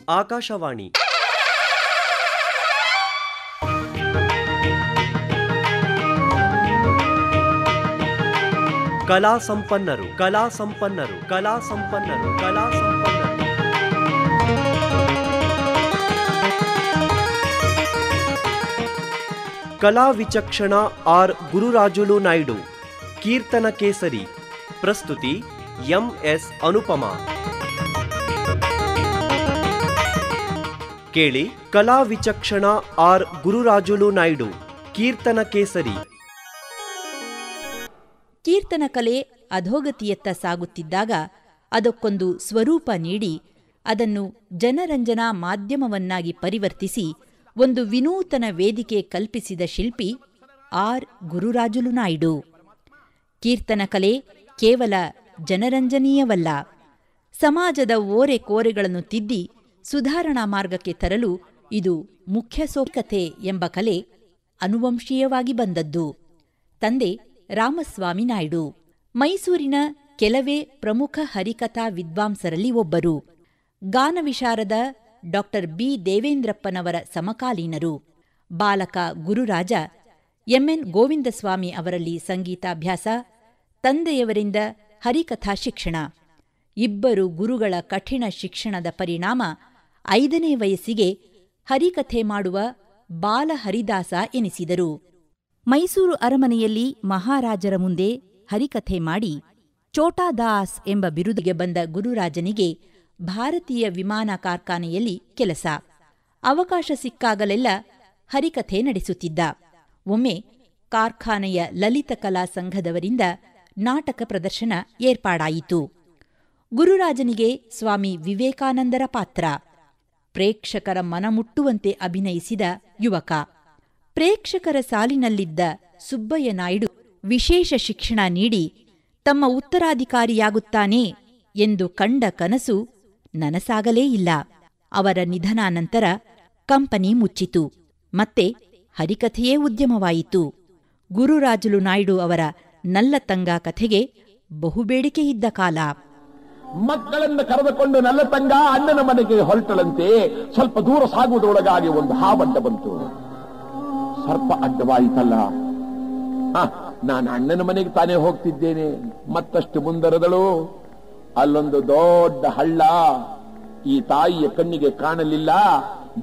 ಆಕಾಶವಾಣಿ. ಕಲಾ ಸಂಪನ್ನರು, ಕಲಾ ಸಂಪನ್ನರು, ಕಲಾ ಸಂಪನ್ನರು, ಕಲಾ ಸಂಪನ್ನರು. ಕಲಾ ವಿಚಕ್ಷಣ ಆರ್ ಗುರುರಾಜುಲು ನಾಯ್ಡು. ಕೀರ್ತನ ಕೇಸರಿ. ಪ್ರಸ್ತುತಿ ಎಂಎಸ್ ಅನುಪಮಾ. ಕೇಳಿ ಕಲಾ ವಿಚಕ್ಷಣ ಆರ್ ಗುರುರಾಜುಲು ನಾಯ್ಡು. ಕೀರ್ತನ ಕೇಸರಿ. ಕೀರ್ತನ ಕಲೆ ಅಧೋಗತಿಯತ್ತ ಸಾಗುತ್ತಿದ್ದಾಗ ಅದಕ್ಕೊಂದು ಸ್ವರೂಪ ನೀಡಿ ಅದನ್ನು ಜನರಂಜನಾ ಮಾಧ್ಯಮವನ್ನಾಗಿ ಪರಿವರ್ತಿಸಿ ಒಂದು ವಿನೂತನ ವೇದಿಕೆ ಕಲ್ಪಿಸಿದ ಶಿಲ್ಪಿ ಆರ್ ಗುರುರಾಜುಲು ನಾಯ್ಡು. ಕೀರ್ತನ ಕಲೆ ಕೇವಲ ಜನರಂಜನೀಯವಲ್ಲ, ಸಮಾಜದ ಓರೆ ಕೋರೆಗಳನ್ನು ತಿದ್ದಿ ಸುಧಾರಣಾ ಮಾರ್ಗಕ್ಕೆ ತರಲು ಇದು ಮುಖ್ಯ ಸೋಕತೆ ಎಂಬ ಕಲೆ ಅನುವಂಶೀಯವಾಗಿ ಬಂದದ್ದು. ತಂದೆ ರಾಮಸ್ವಾಮಿ ನಾಯ್ಡು ಮೈಸೂರಿನ ಕೆಲವೇ ಪ್ರಮುಖ ಹರಿಕಥಾ ವಿದ್ವಾಂಸರಲ್ಲಿ ಒಬ್ಬರು. ಗಾನವಿಶಾರದ ಡಾ ಬಿ ದೇವೇಂದ್ರಪ್ಪನವರ ಸಮಕಾಲೀನರು. ಬಾಲಕ ಗುರುರಾಜ ಎಂಎನ್ ಗೋವಿಂದಸ್ವಾಮಿ ಅವರಲ್ಲಿ ಸಂಗೀತಾಭ್ಯಾಸ, ತಂದೆಯವರಿಂದ ಹರಿಕಥಾ ಶಿಕ್ಷಣ. ಇಬ್ಬರು ಗುರುಗಳ ಕಠಿಣ ಶಿಕ್ಷಣದ ಪರಿಣಾಮ 5ನೇ ವಯಸ್ಸಿಗೆ ಹರಿಕಥೆ ಮಾಡುವ ಬಾಲಹರಿದಾಸ ಎನಿಸಿದರು. ಮೈಸೂರು ಅರಮನೆಯಲ್ಲಿ ಮಹಾರಾಜರ ಮುಂದೆ ಹರಿಕಥೆ ಮಾಡಿ ಚೋಟಾದಾಸ್ ಎಂಬ ಬಿರುದಿಗೆ ಬಂದ ಗುರುರಾಜನಿಗೆ ಭಾರತೀಯ ವಿಮಾನ ಕಾರ್ಖಾನೆಯಲ್ಲಿ ಕೆಲಸ. ಅವಕಾಶ ಸಿಕ್ಕಾಗಲೆಲ್ಲ ಹರಿಕಥೆ ನಡೆಸುತ್ತಿದ್ದ. ಒಮ್ಮೆ ಕಾರ್ಖಾನೆಯ ಲಲಿತಕಲಾ ಸಂಘದವರಿಂದ ನಾಟಕ ಪ್ರದರ್ಶನ ಏರ್ಪಾಡಾಯಿತು. ಗುರುರಾಜನಿಗೆ ಸ್ವಾಮಿ ವಿವೇಕಾನಂದರ ಪಾತ್ರ. ಪ್ರೇಕ್ಷಕರ ಮನಮುಟ್ಟುವಂತೆ ಅಭಿನಯಿಸಿದ ಯುವಕ. ಪ್ರೇಕ್ಷಕರ ಸಾಲಿನಲ್ಲಿದ್ದ ಸುಬ್ಬಯ್ಯ ನಾಯ್ಡು ವಿಶೇಷ ಶಿಕ್ಷಣ ನೀಡಿ ತಮ್ಮ ಉತ್ತರಾಧಿಕಾರಿಯಾಗುತ್ತಾನೆ ಎಂದು ಕಂಡ ಕನಸು ನನಸಾಗಲೇ ಇಲ್ಲ. ಅವರ ನಿಧನಾನಂತರ ಕಂಪನಿ ಮುಚ್ಚಿತು. ಮತ್ತೆ ಹರಿಕಥೆಯೇ ಉದ್ಯಮವಾಯಿತು. ಗುರುರಾಜುಲು ನಾಯ್ಡು ಅವರ ನಲ್ಲತಂಗ ಕಥೆಗೆ ಬಹುಬೇಡಿಕೆಯಿದ್ದ ಕಾಲ. ಮಕ್ಕಳನ್ನು ಕರೆದುಕೊಂಡು ನಲ್ಲತಂಗ ಅಣ್ಣನ ಮನೆಗೆ ಹೊರಟಳಂತೆ. ಸ್ವಲ್ಪ ದೂರ ಸಾಗುವುದರೊಳಗಾಗಿ ಒಂದು ಹಾವಡ್ಡ ಬಂತು. ಸರ್ಪ ಅಡ್ಡವಾಯಿತಲ್ಲ. ನಾನು ಅಣ್ಣನ ಮನೆಗೆ ತಾನೇ ಹೋಗ್ತಿದ್ದೇನೆ. ಮತ್ತಷ್ಟು ಮುಂದರದಳು. ಅಲ್ಲೊಂದು ದೊಡ್ಡ ಹಳ್ಳ. ಈ ತಾಯಿಯ ಕಣ್ಣಿಗೆ ಕಾಣಲಿಲ್ಲ.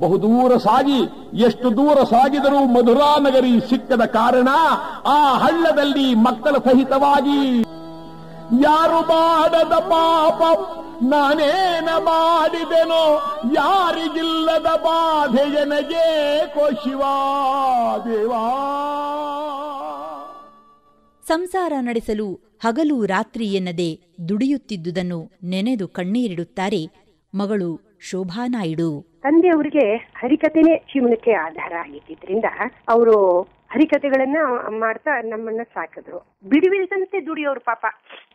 ಬಹುದೂರ ಸಾಗಿ, ಎಷ್ಟು ದೂರ ಸಾಗಿದರೂ ಮಧುರಾ ನಗರಿ ಸಿಕ್ಕದ ಕಾರಣ ಆ ಹಳ್ಳದಲ್ಲಿ ಮಕ್ಕಳ ಸಹಿತವಾಗಿ ಯಾರು ಮಾಡದ ಪಾಪ ನಾನೇನ ಮಾಡಿದೆನೋ, ಯಾರಿಗಿಲ್ಲದ ಬಾಧೆ ನನಗೆ ಶಿವಾ ದೇವಾ. ಸಂಸಾರ ನಡೆಸಲು ಹಗಲು ರಾತ್ರಿ ಎನ್ನದೆ ದುಡಿಯುತ್ತಿದ್ದುದನ್ನು ನೆನೆದು ಕಣ್ಣೀರಿಡುತ್ತಾರೆ ಮಗಳು ಶೋಭಾ ನಾಯ್ಡು. ತಂದೆಯವರಿಗೆ ಹರಿಕಥೆನೇ ಜೀವನಕ್ಕೆ ಆಧಾರ ಆಗಿದ್ದರಿಂದ ಅವರು ಹರಿಕಥೆಗಳನ್ನ ಮಾಡ್ತಾ ನಮ್ಮನ್ನ ಸಾಕಿದ್ರು. ಬಿಡುವಿಲ್ಲದಂತೆ ದುಡಿಯೋರು ಪಾಪ.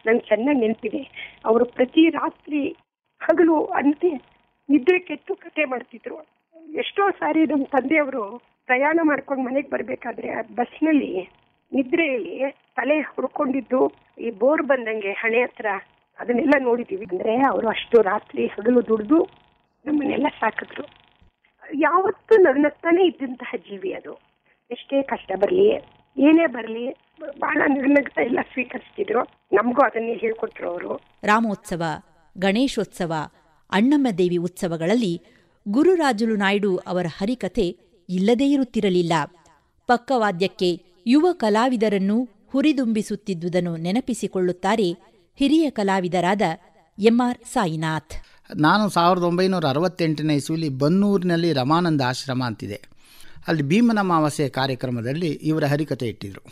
ನನ್ಗೆ ಚೆನ್ನಾಗಿ ನೆನಪಿದೆ. ಅವರು ಪ್ರತಿ ರಾತ್ರಿ ಹಗಲು ಅಂತೆ ನಿದ್ರೆ ಕೆಟ್ಟು ಕಥೆ ಮಾಡ್ತಿದ್ರು. ಎಷ್ಟೋ ಸಾರಿ ನಮ್ಮ ತಂದೆಯವರು ಪ್ರಯಾಣ ಮಾಡ್ಕೊಂಡು ಮನೆಗೆ ಬರ್ಬೇಕಾದ್ರೆ ಬಸ್ನಲ್ಲಿ ನಿದ್ರೆಯಲ್ಲಿ ತಲೆ ಹುಡ್ಕೊಂಡಿದ್ದು, ಈ ಬೋರ್ ಬಂದಂಗೆ ಹಣೆ ಹತ್ರ ಅದನ್ನೆಲ್ಲ ನೋಡಿದೀವಿ. ಅಂದ್ರೆ ಅವರು ಅಷ್ಟು ರಾತ್ರಿ ಹಗಲು ದುಡಿದು ನಮ್ಮನ್ನೆಲ್ಲ ಸಾಕಿದ್ರು. ಯಾವತ್ತೂ ನಗ್ನಗ್ತಾನೆ ಇದ್ದಂತಹ ಜೀವಿ ಅದು. ಎಷ್ಟೇ ಕಷ್ಟ ಬರಲಿ, ಏನೇ ಬರಲಿ, ಬಹಳ ನಗ್ನಗ್ತಾ ಎಲ್ಲ ಸ್ವೀಕರಿಸ್ತಿದ್ರು. ನಮಗೂ ಅದನ್ನೇ ಹೇಳ್ಕೊಟ್ರು ಅವರು. ರಾಮೋತ್ಸವ, ಗಣೇಶೋತ್ಸವ, ಅಣ್ಣಮ್ಮ ದೇವಿ ಉತ್ಸವಗಳಲ್ಲಿ ಗುರುರಾಜುಲು ನಾಯ್ಡು ಅವರ ಹರಿಕಥೆ ಇಲ್ಲದೇ ಇರುತ್ತಿರಲಿಲ್ಲ. ಪಕ್ಕವಾದ್ಯಕ್ಕೆ ಯುವ ಕಲಾವಿದರನ್ನು ಹುರಿದುಂಬಿಸುತ್ತಿದ್ದುದನ್ನು ನೆನಪಿಸಿಕೊಳ್ಳುತ್ತಾರೆ ಹಿರಿಯ ಕಲಾವಿದರಾದ ಎಂಆರ್ ಸಾಯಿನಾಥ್. ನಾನು 1968ನೇ ಇಸ್ವಿಲಿ ಬನ್ನೂರಿನಲ್ಲಿ ರಮಾನಂದ ಆಶ್ರಮ ಅಂತಿದೆ. ಅಲ್ಲಿ ಭೀಮನ ಅಮಾವಾಸ್ಯೆ ಕಾರ್ಯಕ್ರಮದಲ್ಲಿ ಇವರ ಹರಿಕಥೆ ಇಟ್ಟಿದ್ರು.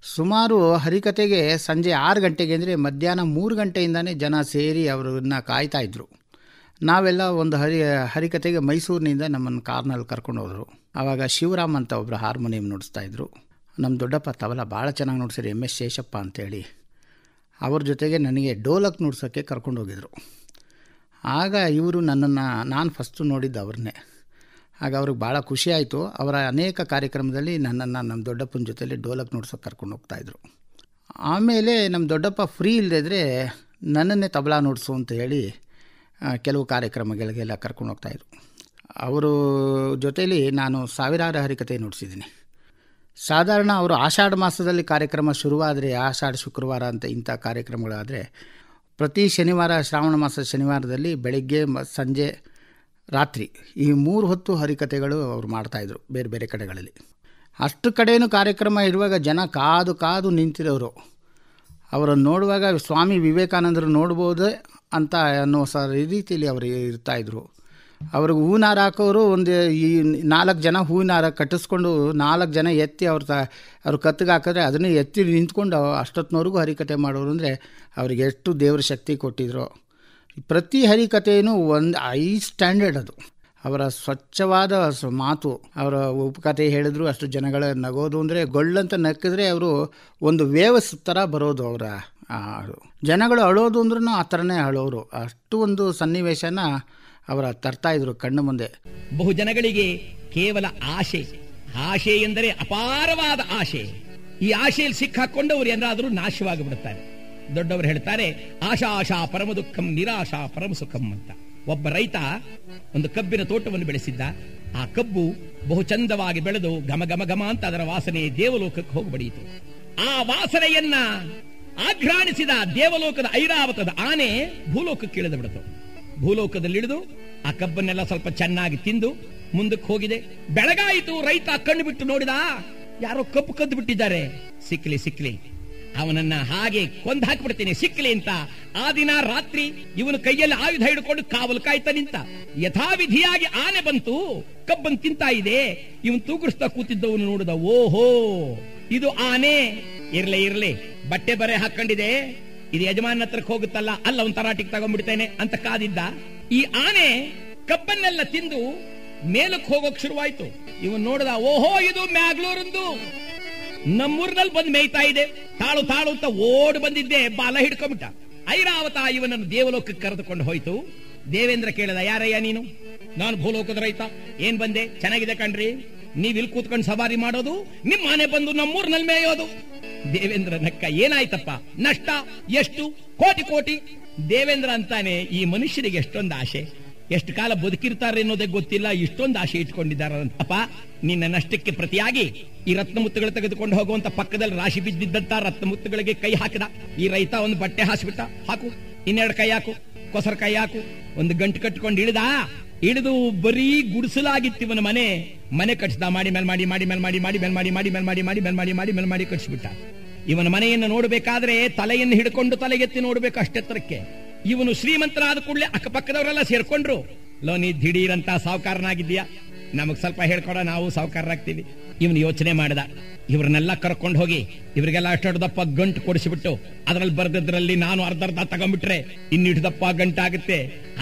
ಸುಮಾರು ಹರಿಕಥೆಗೆ ಸಂಜೆ 6 ಗಂಟೆಗೆ ಅಂದರೆ ಮಧ್ಯಾಹ್ನ 3 ಗಂಟೆಯಿಂದನೇ ಜನ ಸೇರಿ ಅವರನ್ನು ಕಾಯ್ತಾ ಇದ್ರು. ನಾವೆಲ್ಲ ಒಂದು ಹರಿಕಥೆಗೆ ಮೈಸೂರಿನಿಂದ ನಮ್ಮನ್ನು ಕಾರ್ನಲ್ಲಿ ಕರ್ಕೊಂಡು ಹೋದರು. ಆವಾಗ ಶಿವರಾಮ್ ಅಂತ ಒಬ್ಬರು ಹಾರ್ಮೋನಿಯಂ ನುಡಿಸ್ತಾಯಿದ್ರು. ನಮ್ಮ ದೊಡ್ಡಪ್ಪ ತಬಲ ಭಾಳ ಚೆನ್ನಾಗಿ ನುಡಿಸಿರಿ, MS ಶೇಷಪ್ಪ ಅಂತೇಳಿ. ಅವ್ರ ಜೊತೆಗೆ ನನಗೆ ಡೋಲಕ್ ನುಡ್ಸೋಕ್ಕೆ ಕರ್ಕೊಂಡು ಹೋಗಿದ್ರು. ಆಗ ಇವರು ನನ್ನನ್ನು, ನಾನು ಫಸ್ಟು ನೋಡಿದ್ದು ಅವ್ರನ್ನೇ. ಆಗ ಅವ್ರಿಗೆ ಭಾಳ ಖುಷಿಯಾಯಿತು. ಅವರ ಅನೇಕ ಕಾರ್ಯಕ್ರಮದಲ್ಲಿ ನನ್ನನ್ನು ನಮ್ಮ ದೊಡ್ಡಪ್ಪನ ಜೊತೆಲಿ ಡೋಲಕ್ ನುಡ್ಸೋಕ್ಕೆ ಕರ್ಕೊಂಡು ಹೋಗ್ತಾಯಿದ್ರು. ಆಮೇಲೆ ನಮ್ಮ ದೊಡ್ಡಪ್ಪ ಫ್ರೀ ಇಲ್ಲದಿದ್ದರೆ ನನ್ನನ್ನೇ ತಬಲಾ ನುಡ್ಸು ಅಂತ ಹೇಳಿ ಕೆಲವು ಕಾರ್ಯಕ್ರಮಗಳಿಗೆಲ್ಲ ಕರ್ಕೊಂಡು ಹೋಗ್ತಾಯಿದ್ರು. ಅವರು ಜೊತೆಯಲ್ಲಿ ನಾನು ಸಾವಿರಾರು ಹರಿಕತೆ ನುಡಿಸಿದ್ದೀನಿ. ಸಾಧಾರಣ ಅವರು ಆಷಾಢ ಮಾಸದಲ್ಲಿ ಕಾರ್ಯಕ್ರಮ ಶುರುವಾದರೆ, ಆಷಾಢ ಶುಕ್ರವಾರ ಅಂತ ಇಂಥ ಕಾರ್ಯಕ್ರಮಗಳಾದರೆ ಪ್ರತಿ ಶನಿವಾರ, ಶ್ರಾವಣ ಮಾಸದ ಶನಿವಾರದಲ್ಲಿ ಬೆಳಗ್ಗೆ ಸಂಜೆ ರಾತ್ರಿ ಈ 3 ಹೊತ್ತು ಹರಿಕತೆಗಳು ಅವರು ಮಾಡ್ತಾಯಿದ್ರು ಬೇರೆ ಬೇರೆ ಕಡೆಗಳಲ್ಲಿ. ಅಷ್ಟು ಕಡೆಯೂ ಕಾರ್ಯಕ್ರಮ ಇರುವಾಗ ಜನ ಕಾದು ಕಾದು ನಿಂತಿರೋರು. ಅವರನ್ನು ನೋಡುವಾಗ ಸ್ವಾಮಿ ವಿವೇಕಾನಂದರು ನೋಡ್ಬೋದೇ ಅಂತ ಅನ್ನೋ ರೀತಿಯಲ್ಲಿ ಅವರು ಇರ್ತಾಯಿದ್ರು. ಅವ್ರಿಗೆ ಹೂವಿನಾರ ಹಾಕೋರು ಒಂದು ಈ 4 ಜನ ಹೂವಿನಾರ ಕಟ್ಟಿಸ್ಕೊಂಡು 4 ಜನ ಎತ್ತಿ ಅವ್ರ ಕತ್ತಿಗೆ ಹಾಕಿದ್ರೆ ಅದನ್ನೇ ಎತ್ತಿ ನಿಂತ್ಕೊಂಡು ಅಷ್ಟೊತ್ತಿನವರೆಗೂ ಹರಿಕತೆ ಮಾಡೋರು. ಅಂದರೆ ಅವ್ರಿಗೆ ಎಷ್ಟು ದೇವ್ರ ಶಕ್ತಿ ಕೊಟ್ಟಿದ್ರು. ಪ್ರತಿ ಹರಿಕತೆಯೂ ಒಂದು ಹೈ ಸ್ಟ್ಯಾಂಡರ್ಡ್. ಅದು ಅವರ ಸ್ವಚ್ಛವಾದ ಮಾತು. ಅವರ ಉಪಕಥೆ ಹೇಳಿದ್ರು ಅಷ್ಟು ಜನಗಳ ನಗೋದು, ಅಂದರೆ ಗೊಳ್ಳಂತ ನಕ್ಕಿದ್ರೆ ಅವರು ಒಂದು ವೇವ್ಸ್ ಥರ ಬರೋದು. ಅವರ ಜನಗಳು ಅಳೋದು ಅಂದ್ರೂ ಆ ಥರನೇ ಅಳೋರು. ಅಷ್ಟು ಒಂದು ಸನ್ನಿವೇಶನ ಅವರ ತರ್ತಾಯಿದ್ರು ಕಣ್ಣು ಮುಂದೆ. ಬಹು ಜನಗಳಿಗೆ ಕೇವಲ ಆಶೆ ಎಂದರೆ ಅಪಾರವಾದ ಆಶೆ. ಈ ಆಶೆಯಲ್ಲಿ ಸಿಕ್ಕಾಕೊಂಡು ಅವರು ಏನಾದರೂ ನಾಶವಾಗಿ ಬಿಡುತ್ತಾರೆ. ದೊಡ್ಡವರು ಹೇಳ್ತಾರೆ, ಆಶಾ ಪರಮ ದುಃಖಂ, ನಿರಾಶಾ ಪರಮ ಸುಖಂ ಅಂತ. ಒಬ್ಬ ರೈತ ಒಂದು ಕಬ್ಬಿನ ತೋಟವನ್ನು ಬೆಳೆಸಿದ್ದ. ಆ ಕಬ್ಬು ಬಹು ಚಂದವಾಗಿ ಬೆಳೆದು ಘಮ ಘಮ ಘಮ ಅಂತ ಅದರ ವಾಸನೆ ದೇವಲೋಕಕ್ಕೆ ಹೋಗ್ಬಡಿಯಿತು. ಆ ವಾಸನೆಯನ್ನ ಆಘ್ರಾಣಿಸಿದ ದೇವಲೋಕದ ಐರಾವತದ ಆನೆ ಭೂಲೋಕಕ್ಕೆ ಇಳಿದು ಬಿಡ್ತು. ಭೂಲೋಕದಲ್ಲಿಳಿದು ಆ ಕಬ್ಬನ್ನೆಲ್ಲ ಸ್ವಲ್ಪ ಚೆನ್ನಾಗಿ ತಿಂದು ಮುಂದಕ್ಕೆ ಹೋಗಿದೆ. ಬೆಳಗಾಯಿತು. ರೈತ ಕಣ್ಣು ಬಿಟ್ಟು ನೋಡಿದ, ಯಾರೋ ಕಬ್ಬು ಕದ್ದು ಬಿಟ್ಟಿದ್ದಾರೆ. ಸಿಕ್ಲಿ ಅವನನ್ನ ಹಾಗೆ ಕೊಂದು ಹಾಕಿಬಿಡ್ತೇನೆ ಸಿಕ್ಲಿ ಅಂತ. ಆ ದಿನ ರಾತ್ರಿ ಇವನು ಕೈಯಲ್ಲಿ ಆಯುಧ ಹಿಡ್ಕೊಂಡು ಕಾವಲು ಕಾಯ್ತಾ ನಿಂತ. ಯಥಾವಿಧಿಯಾಗಿ ಆನೆ ಬಂತು, ಕಬ್ಬನ್ ತಿಂತಾ ಇದೆ. ಇವನು ತೂಗುಡಿಸ್ತಾ ಕೂತಿದ್ದವನು ನೋಡಿದ, ಓಹೋ ಇದು ಆನೆ. ಇರ್ಲಿ ಬಟ್ಟೆ ಬರೆ ಹಾಕೊಂಡಿದೆ, ಇದು ಯಜಮಾನ ಹತ್ರಕ್ಕೆ ಹೋಗುತ್ತಲ್ಲ, ಅಲ್ಲ ಒಂದು ತರಾಟಿಗೆ ತಗೊಂಡ್ಬಿಡ್ತೇನೆ ಅಂತ ಕಾದಿದ್ದ. ಈ ಆನೆ ಕಬ್ಬನ್ನೆಲ್ಲ ತಿಂದು ಮೇಲಕ್ಕೆ ಹೋಗೋಕ್ ಶುರುವಾಯ್ತು. ಇವನ್ ನೋಡಿದ, ಓಹೋ ಇದು ಮ್ಯಾಗ್ಳೂರಿಂದು, ನಮ್ಮೂರಿನಲ್ಲಿ ಬಂದು ಮೇಯ್ತಾ ಇದೆ. ತಾಳು ಅಂತ ಓಡ್ ಬಂದಿದ್ದೆ, ಬಾಲ ಹಿಡ್ಕೊಂಡ್ಬಿಟ್ಟ. ಐರಾವತ ಇವನನ್ನು ದೇವಲೋಕಕ್ಕೆ ಕರೆದುಕೊಂಡು ಹೋಯ್ತು. ದೇವೇಂದ್ರ ಕೇಳಿದ, ಯಾರಯ್ಯ ನೀನು? ನಾನು ಭೂಲೋಕದ ರೈತ. ಏನ್ ಬಂದೆ? ಚೆನ್ನಾಗಿದೆ ಕಣ್ರಿ, ನೀವ್ ಇಲ್ಲಿ ಕೂತ್ಕೊಂಡು ಸವಾರಿ ಮಾಡೋದು, ನಿಮ್ಮ ಆನೆ ಬಂದು ನಮ್ಮೂರಿನಲ್ಲಿ ಮೇಯೋದು. ದೇವೇಂದ್ರ ನಕ್ಕ, ಏನಾಯ್ತಪ್ಪ? ನಷ್ಟ ಎಷ್ಟು? ಕೋಟಿ. ದೇವೇಂದ್ರ ಅಂತಾನೆ, ಈ ಮನುಷ್ಯರಿಗೆ ಎಷ್ಟೊಂದು ಆಶೆ, ಎಷ್ಟು ಕಾಲ ಬದುಕಿರ್ತಾರೆ ಅನ್ನೋದೇ ಗೊತ್ತಿಲ್ಲ, ಇಷ್ಟೊಂದು ಆಶೆ ಇಟ್ಕೊಂಡಿದ್ದಾರಪ್ಪ. ನಿನ್ನ ನಷ್ಟಕ್ಕೆ ಪ್ರತಿಯಾಗಿ ಈ ರತ್ನಮುತ್ತುಗಳು ತೆಗೆದುಕೊಂಡು ಹೋಗುವಂತ ಪಕ್ಕದಲ್ಲಿ ರಾಶಿ ಬಿದ್ದಿದ್ದಂತ ರತ್ನಮುತ್ತುಗಳಿಗೆ ಕೈ ಹಾಕಿದ. ಈ ರೈತ ಒಂದು ಬಟ್ಟೆ ಹಾಸ್ಬಿಟ್ಟ, ಹಾಕು, 2 ಕೈ ಹಾಕು, ಕೊಸರ ಕೈ ಹಾಕು, ಒಂದು ಗಂಟು ಕಟ್ಕೊಂಡು ಇಳಿದು ಬರೀ ಗುಡಿಸಲಾಗಿತ್ತು ಇವನ ಮನೆ ಕಟ್ಟಿಸಿದ. ಮಾಡಿ ಕಟ್ಟಿಸ್ಬಿಟ್ಟ. ಇವನ ಮನೆಯನ್ನು ನೋಡಬೇಕಾದ್ರೆ ತಲೆಯನ್ನು ಹಿಡ್ಕೊಂಡು ತಲೆಗೆತ್ತಿ ನೋಡ್ಬೇಕು, ಅಷ್ಟೆತ್ತರಕ್ಕೆ. ಇವನು ಶ್ರೀಮಂತರಾದ ಕೂಡಲೇ ಅಕ್ಕಪಕ್ಕದವರೆಲ್ಲ ಸೇರ್ಕೊಂಡ್ರು. ಲೋ, ನೀ ದಿಢೀರಂತ ಸಾವುಕಾರನಾಗಿದ್ದೀಯಾ, ನಮಗ್ ಸ್ವಲ್ಪ ಹೇಳ್ಕೊಡ, ನಾವು ಸಾವುಕಾರರಾಗ್ತೀವಿ. ಇವನು ಯೋಚನೆ ಮಾಡಿದ, ಇವ್ರನ್ನೆಲ್ಲ ಕರ್ಕೊಂಡು ಹೋಗಿ ಇವರಿಗೆಲ್ಲ ಅಷ್ಟೊಡ್ಡದಪ್ಪ ಗಂಟು ಕೊಡಿಸಿಬಿಟ್ಟು ಅದರಲ್ಲಿ ಬರ್ದದ್ರಲ್ಲಿ ನಾನು ಅರ್ಧ ತಗೊಂಡ್ಬಿಟ್ರೆ ಇನ್ನಿಡ್ದಪ್ಪ ಗಂಟಾಗುತ್ತೆ.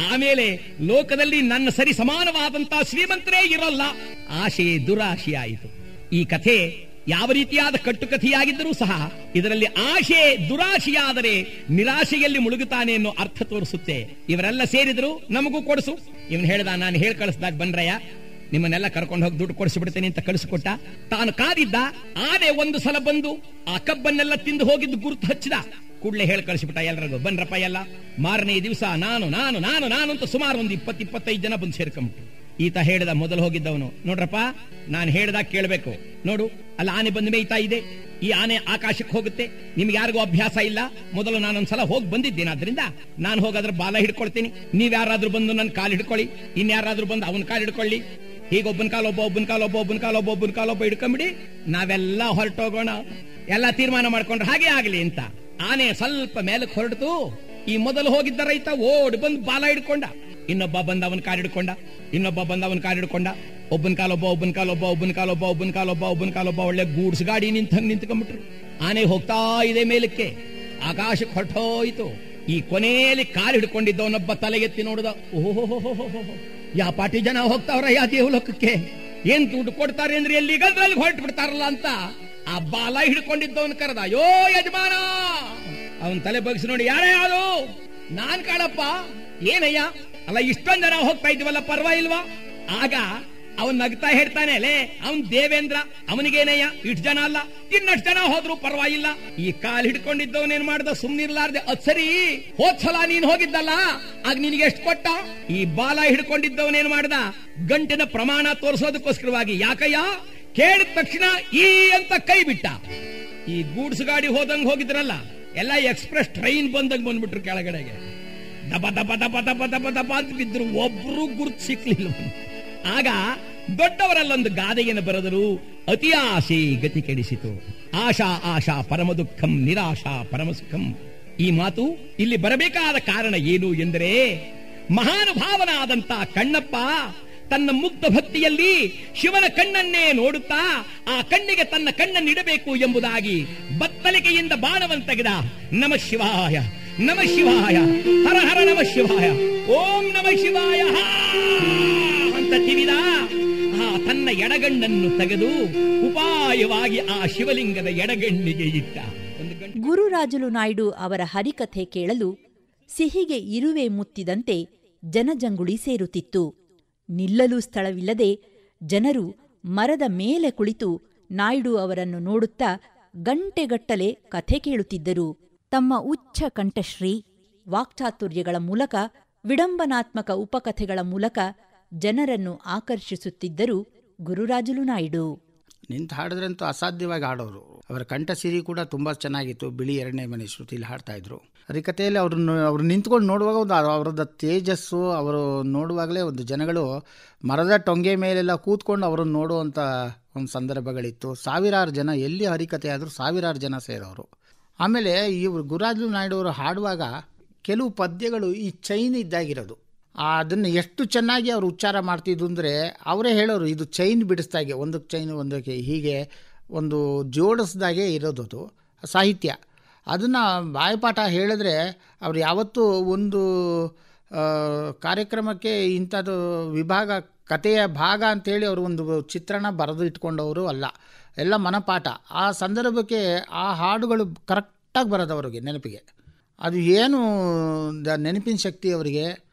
ಆಮೇಲೆ ಲೋಕದಲ್ಲಿ ನನ್ನ ಸರಿ ಸಮಾನವಾದಂತಹ ಶ್ರೀಮಂತರೇ ಇರೋಲ್ಲ. ಆಶೆ ದುರಾಶೆ ಆಯಿತು. ಈ ಕಥೆ ಯಾವ ರೀತಿಯಾದ ಕಟ್ಟುಕಥೆಯಾಗಿದ್ದರೂ ಸಹ ಇದರಲ್ಲಿ ಆಶೆ ದುರಾಶೆಯಾದರೆ ನಿರಾಶೆಯಲ್ಲಿ ಮುಳುಗುತ್ತಾನೆ ಅನ್ನೋ ಅರ್ಥ ತೋರಿಸುತ್ತೆ. ಇವರೆಲ್ಲ ಸೇರಿದ್ರು, ನಮಗೂ ಕೊಡಿಸು. ಇವನು ಹೇಳ್ದ, ನಾನು ಹೇಳಿ ಕಳಿಸ್ದಾಗ ಬನ್ರಯ್ಯ, ನಿಮ್ಮನ್ನೆಲ್ಲ ಕರ್ಕೊಂಡು ಹೋಗಿ ದುಡ್ಡು ಕೊಡಿಸಿಬಿಡ್ತೇನೆ ಅಂತ ಕಳಿಸಿಕೊಟ್ಟ. ತಾನು ಕಾದಿದ್ದ ಆನೆ ಒಂದು ಸಲ ಬಂದು ಆ ಕಬ್ಬನ್ನೆಲ್ಲ ತಿಂದು ಹೋಗಿದ್ದು ಗುರುತು ಹಚ್ಚಿದ ಕೂಡಲೇ ಹೇಳಿ ಕಳಿಸಿಬಿಟ್ಟ ಎಲ್ಲರಿಗೂ, ಬನ್ರಪ್ಪ ಎಲ್ಲ. ಮಾರನೇ ದಿವಸ ನಾನು ಅಂತ ಸುಮಾರು ಒಂದು 20-25 ಜನ ಬಂದು ಸೇರ್ಕೊಂಡ್ಬಿಟ್ಟು. ಈತ ಹೇಳಿದ, ಮೊದಲು ಹೋಗಿದ್ದವನು, ನೋಡ್ರಪ್ಪ ನಾನು ಹೇಳ್ದಾಗ ಕೇಳಬೇಕು. ನೋಡು, ಅಲ್ಲಿ ಆನೆ ಬಂದು ಮೇಯ್ತಾ ಇದೆ. ಈ ಆನೆ ಆಕಾಶಕ್ಕೆ ಹೋಗುತ್ತೆ, ನಿಮ್ಗೆ ಯಾರಿಗೂ ಅಭ್ಯಾಸ ಇಲ್ಲ. ಮೊದಲು ನಾನೊಂದ್ಸಲ ಹೋಗಿ ಬಂದಿದ್ದೇನೆ, ಆದ್ರಿಂದ ನಾನು ಹೋಗಾದ್ರೆ ಬಾಲ ಹಿಡ್ಕೊಳ್ತೀನಿ. ನೀವ್ ಯಾರಾದ್ರೂ ಬಂದು ನನ್ನ ಕಾಲು ಹಿಡ್ಕೊಳ್ಳಿ, ಇನ್ಯಾರಾದ್ರೂ ಬಂದು ಅವನ ಕಾಲು ಹಿಡ್ಕೊಳ್ಳಿ. ಹೀಗೆ ಒಬ್ಬನ ಕಾಲೊಬ್ಬ ಹಿಡ್ಕೊಂಬಿಡಿ, ನಾವೆಲ್ಲ ಹೊರಟೋಗೋಣ. ಎಲ್ಲ ತೀರ್ಮಾನ ಮಾಡ್ಕೊಂಡ್ರೆ ಹಾಗೆ ಆಗ್ಲಿ ಅಂತ. ಆನೆ ಸ್ವಲ್ಪ ಮೇಲಕ್ಕೆ ಹೊರಡ್ತು. ಈ ಮೊದಲು ಹೋಗಿದ್ದ ರೈತ ಓಡಿ ಬಂದು ಬಾಲ ಹಿಡ್ಕೊಂಡ. ಇನ್ನೊಬ್ಬ ಬಂದ ಅವನ ಕಾಲು ಹಿಡ್ಕೊಂಡ, ಇನ್ನೊಬ್ಬ ಬಂದ ಅವನ ಕಾಲು ಹಿಡ್ಕೊಂಡ. ಒಬ್ಬನ ಕಾಲೊಬ್ಬ ಒಳ್ಳೆ ಗೂಡ್ಸ್ ಗಾಡಿ ನಿಂತ್ಕೊಂಡ್ಬಿಟ್ರು. ಆನೆ ಹೋಗ್ತಾ ಇದೆ ಮೇಲಕ್ಕೆ, ಆಕಾಶಕ್ಕೆ ಹೊರಟೋಯ್ತು. ಈ ಕೊನೆಯಲ್ಲಿ ಕಾಲು ಹಿಡ್ಕೊಂಡಿದ್ದವನೊಬ್ಬ ತಲೆಗೆತ್ತಿ ನೋಡಿದ, ಓಹೋ ಯಾ ಪಾಟಿ ಜನ ಹೋಗ್ತಾವ್ರ ಯಾ ದೇವಲೋಕಕ್ಕೆ, ಏನ್ ದುಡ್ಡು ಕೊಡ್ತಾರೆ ಅಂದ್ರೆ ಎಲ್ಲಿಗಂದ್ರಲ್ಲಿ ಹೊರಟು ಬಿಡ್ತಾರಲ್ಲ ಅಂತ ಆ ಬಾಲ ಹಿಡ್ಕೊಂಡಿದ್ದವನ್ ಕರೆದ, ಅಯ್ಯೋ ಯಜಮಾನ. ಅವನ್ ತಲೆ ಬಗ್ಸಿ ನೋಡಿ, ಯಾರೇ ಅದು? ನಾನ್ ಕಾಳಪ್ಪ. ಏನಯ್ಯ? ಅಲ್ಲ, ಇಷ್ಟೊಂದ್ ಜನ ಹೋಗ್ತಾ ಇದ್ವಲ್ಲ, ಪರ್ವಾಗಿಲ್ವಾ? ಆಗ ಅವನ್ ನಗ್ತಾ ಹೇಳ್ತಾನೆ, ಅಲ್ಲೇ ಅವನ್ ದೇವೇಂದ್ರ, ಅವನಿಗೇನಯ್ಯ ಇಷ್ಟು ಜನ ಅಲ್ಲ, ಇನ್ನಷ್ಟು ಜನ ಹೋದ್ರು ಪರವಾಗಿಲ್ಲ. ಈ ಕಾಲ್ ಹಿಡ್ಕೊಂಡಿದ್ದವನೇನ್ ಮಾಡ್ದ, ಸುಮ್ನಿರ್ಲಾರ್ದೆ. ಅದ್ ಸರಿ, ಹೋದ್ಸಲ ನೀನ್ ಹೋಗಿದ್ದಲ್ಲ, ಆಗ ನಿನಗೆ ಎಷ್ಟು ಕೊಟ್ಟ? ಈ ಬಾಲ ಹಿಡ್ಕೊಂಡಿದ್ದವನೇನ್ ಮಾಡ್ದ, ಗಂಟಿನ ಪ್ರಮಾಣ ತೋರಿಸೋದಕ್ಕೋಸ್ಕರವಾಗಿ. ಯಾಕಯ್ಯ ಕೇಳಿದ ತಕ್ಷಣ ಈ ಅಂತ ಕೈ ಬಿಟ್ಟ. ಈ ಗೂಡ್ಸ್ ಗಾಡಿ ಹೋದಂಗ್ ಹೋಗಿದ್ರಲ್ಲ, ಎಲ್ಲ ಎಕ್ಸ್ಪ್ರೆಸ್ ಟ್ರೈನ್ ಬಂದಂಗ್ ಬಂದ್ಬಿಟ್ರು ಕೆಳಗಡೆಗೆ. ದಪ ದಪ ದಪ ದಪ ದಪ ದಪ ಅಂತ ಬಿದ್ರು, ಒಬ್ರು ಗುರ್ತು ಸಿಕ್ಲಿಲ್ಲ. ಆಗ ದೊಡ್ಡವರಲ್ಲೊಂದು ಗಾದೆಯನ್ನು ಬರೆದರು, ಅತಿ ಆಸೆ ಗತಿ ಕೆಡಿಸಿತು, ಆಶಾ ಆಶಾ ಪರಮ ದುಃಖಂ, ನಿರಾಶಾ ಪರಮ ಸುಖಂ. ಈ ಮಾತು ಇಲ್ಲಿ ಬರಬೇಕಾದ ಕಾರಣ ಏನು ಎಂದರೆ, ಮಹಾನುಭಾವನಾದಂತ ಕಣ್ಣಪ್ಪ ತನ್ನ ಮುಗ್ಧ ಭಕ್ತಿಯಲ್ಲಿ ಶಿವನ ಕಣ್ಣನ್ನೇ ನೋಡುತ್ತಾ ಆ ಕಣ್ಣಿಗೆ ತನ್ನ ಕಣ್ಣನ್ನಿಡಬೇಕು ಎಂಬುದಾಗಿ ಬತ್ತಲಿಕೆಯಿಂದ ಬಾಣವನ್ನು ತೆಗೆದ. ನಮ ಶಿವಾಯ, ನಮ ಶಿವಾಯ, ಹರ ಹರ ನಮ ಶಿವಾಯ, ಓಂ ನಮ ಶಿವಾಯ ಅಂತ ತಿವಿದ. ತನ್ನ ಎಡಗಣ್ಣನ್ನು ತೆಗೆದು ಉಪಾಯವಾಗಿ ಆ ಶಿವಲಿಂಗದ ಎಡಗಣ್ಣಿಗೆ ಇಟ್ಟ. ಗುರುರಾಜುಲು ನಾಯ್ಡು ಅವರ ಹರಿಕಥೆ ಕೇಳಲು ಸಿಹಿಗೆ ಇರುವೆ ಮುತ್ತಿದಂತೆ ಜನಜಂಗುಳಿ ಸೇರುತ್ತಿತ್ತು. ನಿಲ್ಲಲು ಸ್ಥಳವಿಲ್ಲದೆ ಜನರು ಮರದ ಮೇಲೆ ಕುಳಿತು ನಾಯ್ಡು ಅವರನ್ನು ನೋಡುತ್ತಾ ಗಂಟೆಗಟ್ಟಲೆ ಕಥೆ ಕೇಳುತ್ತಿದ್ದರು. ತಮ್ಮ ಉಚ್ಚ ಕಂಠಶ್ರೀ, ವಾಕ್ಚಾತುರ್ಯಗಳ ಮೂಲಕ, ವಿಡಂಬನಾತ್ಮಕ ಉಪಕಥೆಗಳ ಮೂಲಕ ಜನರನ್ನು ಆಕರ್ಷಿಸುತ್ತಿದ್ದರು ಗುರುರಾಜುಲು ನಾಯ್ಡು. ನಿಂತು ಹಾಡಿದ್ರಂತೂ ಅಸಾಧ್ಯವಾಗಿ ಹಾಡೋರು. ಅವರ ಕಂಠಸಿರಿ ಕೂಡ ತುಂಬ ಚೆನ್ನಾಗಿತ್ತು. ಬಿಳಿ ಎರಡನೇ ಮನೆ ಶ್ರುತಿಲಿ ಹಾಡ್ತಾಯಿದ್ರು. ಹರಿಕಥೆಯಲ್ಲಿ ಅವ್ರು ನಿಂತ್ಕೊಂಡು ನೋಡುವಾಗ ಒಂದು ಅವರದ ತೇಜಸ್ಸು, ಅವರು ನೋಡುವಾಗಲೇ ಒಂದು ಜನಗಳು ಮರದ ಟೊಂಗೆ ಮೇಲೆಲ್ಲ ಕೂತ್ಕೊಂಡು ಅವರನ್ನು ನೋಡುವಂಥ ಒಂದು ಸಂದರ್ಭಗಳಿತ್ತು. ಸಾವಿರಾರು ಜನ, ಎಲ್ಲಿ ಹರಿಕಥೆ ಆದರೂ ಸಾವಿರಾರು ಜನ ಸೇರೋರು. ಆಮೇಲೆ ಇವರು ಗುರುರಾಜುಲು ನಾಯ್ಡು ಅವರು ಹಾಡುವಾಗ ಕೆಲವು ಪದ್ಯಗಳು ಈ ಚೈನ್ ಇದ್ದಾಗಿರೋದು. ಅದನ್ನು ಎಷ್ಟು ಚೆನ್ನಾಗಿ ಅವರು ಉಚ್ಚಾರ ಮಾಡ್ತಿದ್ದು ಅಂದರೆ, ಅವರೇ ಹೇಳೋರು, ಇದು ಚೈನ್ ಬಿಡಿಸ್ದಾಗೆ, ಒಂದಕ್ಕೆ ಚೈನ್ ಒಂದಕ್ಕೆ ಹೀಗೆ ಒಂದು ಜೋಡಿಸ್ದಾಗೆ ಇರೋದು ಅದು ಸಾಹಿತ್ಯ. ಅದನ್ನು ಬಾಯಿಪಾಠ ಹೇಳಿದ್ರೆ ಅವ್ರು ಯಾವತ್ತೂ ಒಂದು ಕಾರ್ಯಕ್ರಮಕ್ಕೆ ಇಂಥದ್ದು ವಿಭಾಗ, ಕಥೆಯ ಭಾಗ ಅಂತೇಳಿ ಅವರು ಒಂದು ಚಿತ್ರಣ ಬರೆದು ಇಟ್ಕೊಂಡವರು ಅಲ್ಲ, ಎಲ್ಲ ಮನಪಾಠ. ಆ ಸಂದರ್ಭಕ್ಕೆ ಆ ಹಾಡುಗಳು ಕರೆಕ್ಟಾಗಿ ಬರೋದು ಅವರಿಗೆ ನೆನಪಿಗೆ. ಅದು ಏನು ನೆನಪಿನ ಶಕ್ತಿ ಅವರಿಗೆ